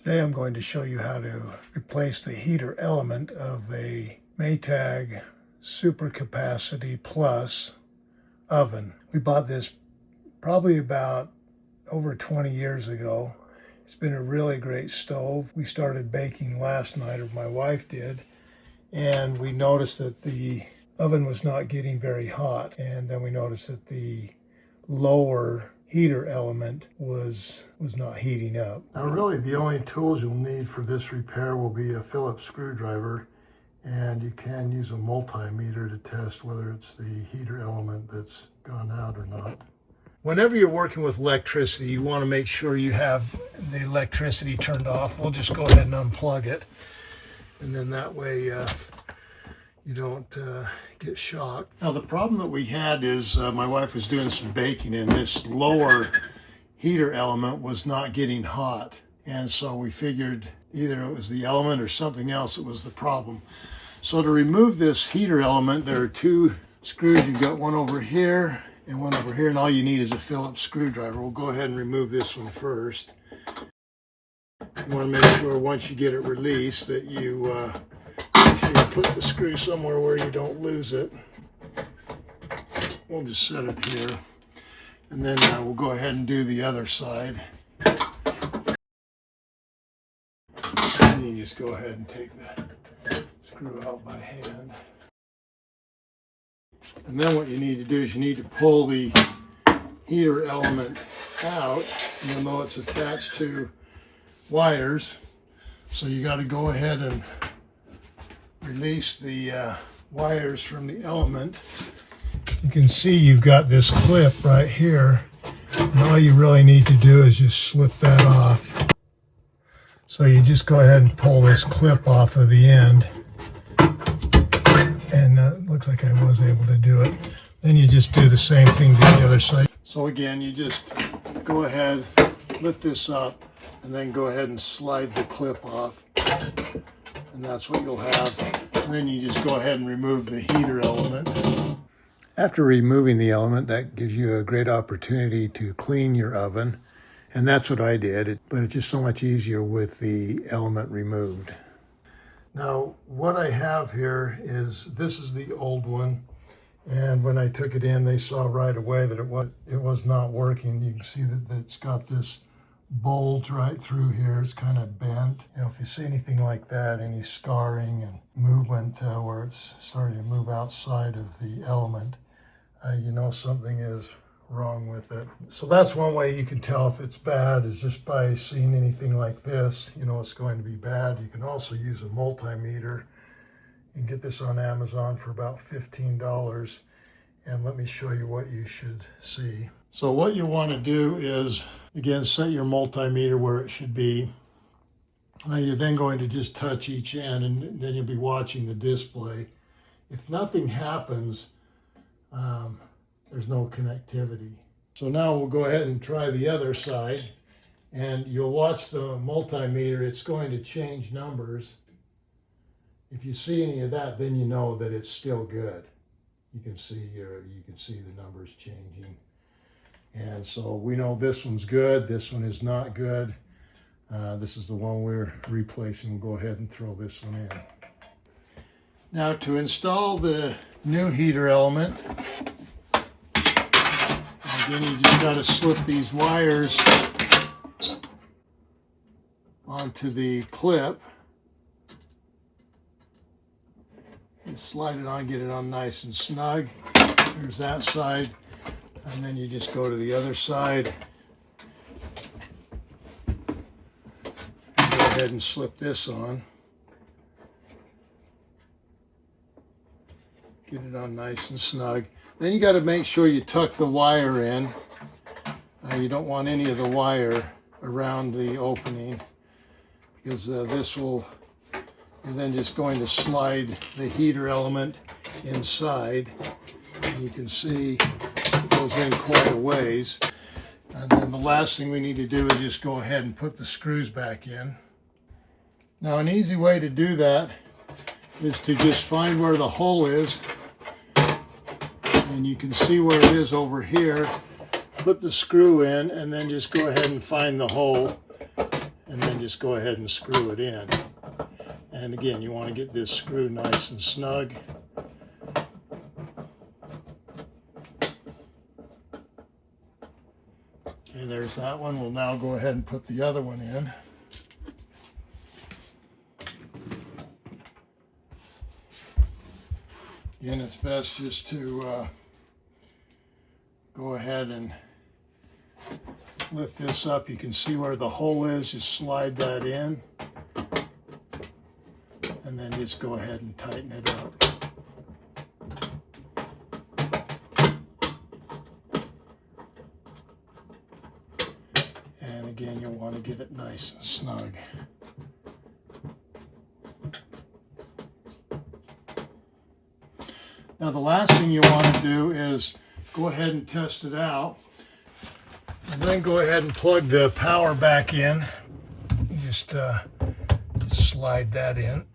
Today I'm going to show you how to replace the heater element of a Maytag Super Capacity Plus oven. We bought this probably about over 20 years ago. It's been a really great stove. We started baking last night, or my wife did, and we noticed that the oven was not getting very hot, and then we noticed that the lower heater element was not heating up. Now really the only tools you'll need for this repair will be a Phillips screwdriver, and you can use a multimeter to test whether it's the heater element that's gone out or not. Whenever you're working with electricity, you want to make sure you have the electricity turned off. We'll just go ahead and unplug it, and then that way you don't get shocked. Now the problem that we had is my wife was doing some baking, and this lower heater element was not getting hot, and so we figured either it was the element or something else that was the problem. So to remove this heater element, there are two screws. You've got one over here and one over here, and all you need is a Phillips screwdriver. We'll go ahead and remove this one first. You want to make sure once you get it released that you put the screw somewhere where you don't lose it. We'll just set it here, and then we'll go ahead and do the other side. And you just go ahead and take the screw out by hand. And then what you need to do is you need to pull the heater element out, and you'll know it's attached to wires. So you got to go ahead and release the wires from the element. You can see you've got this clip right here, and all you really need to do is just slip that off. So you just go ahead and pull this clip off of the end, and it looks like I was able to do it. Then you just do the same thing to the other side. So again, you just go ahead, lift this up, and then go ahead and slide the clip off. And that's what you'll have. And then you just go ahead and remove the heater element. After removing the element, that gives you a great opportunity to clean your oven. And that's what I did, but it's just so much easier with the element removed. Now, what I have here is, this is the old one. And when I took it in, they saw right away that it was not working. You can see that it's got this bulge right through here. It's kind of bent. You know, if you see anything like that, any scarring and movement where it's starting to move outside of the element, you know something is wrong with it. So that's one way you can tell if it's bad, is just by seeing anything like this. You know it's going to be bad. You can also use a multimeter. You can get this on Amazon for about $15. And let me show you what you should see. So what you want to do is, again, set your multimeter where it should be. You're then going to just touch each end, and then you'll be watching the display. If nothing happens, there's no connectivity. So now we'll go ahead and try the other side, and you'll watch the multimeter. It's going to change numbers. If you see any of that, then you know that it's still good. You can see here, you can see the numbers changing. And so we know this one's good, this one is not good. This is the one we're replacing. We'll go ahead and throw this one in. Now to install the new heater element, again you just got to slip these wires onto the clip. You slide it on, get it on nice and snug. There's that side. And then you just go to the other side and go ahead and slip this on. Get it on nice and snug. Then you got to make sure you tuck the wire in. You don't want any of the wire around the opening, because you're then just going to slide the heater element inside. And you can see goes in quite a ways. And then the last thing we need to do is just go ahead and put the screws back in. Now an easy way to do that is to just find where the hole is, and you can see where it is over here. Put the screw in, and then just go ahead and find the hole, and then just go ahead and screw it in. And again, you want to get this screw nice and snug. Okay, there's that one. We'll now go ahead and put the other one in. Again, it's best just to go ahead and lift this up. You can see where the hole is. Just slide that in, and then just go ahead and tighten it up. And again, you'll want to get it nice and snug. Now the last thing you want to do is go ahead and test it out, and then go ahead and plug the power back in. Just slide that in.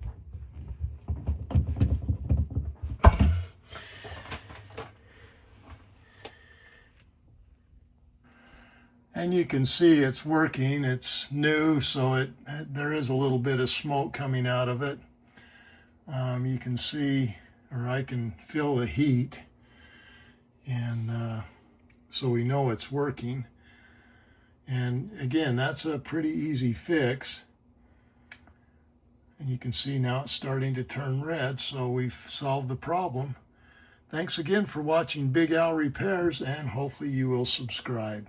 And you can see it's working. It's new, so there is a little bit of smoke coming out of it. You can see, or I can feel the heat, and so we know it's working. And again, that's a pretty easy fix. And you can see now it's starting to turn red, so we've solved the problem. Thanks again for watching Big Al Repairs, and hopefully you will subscribe.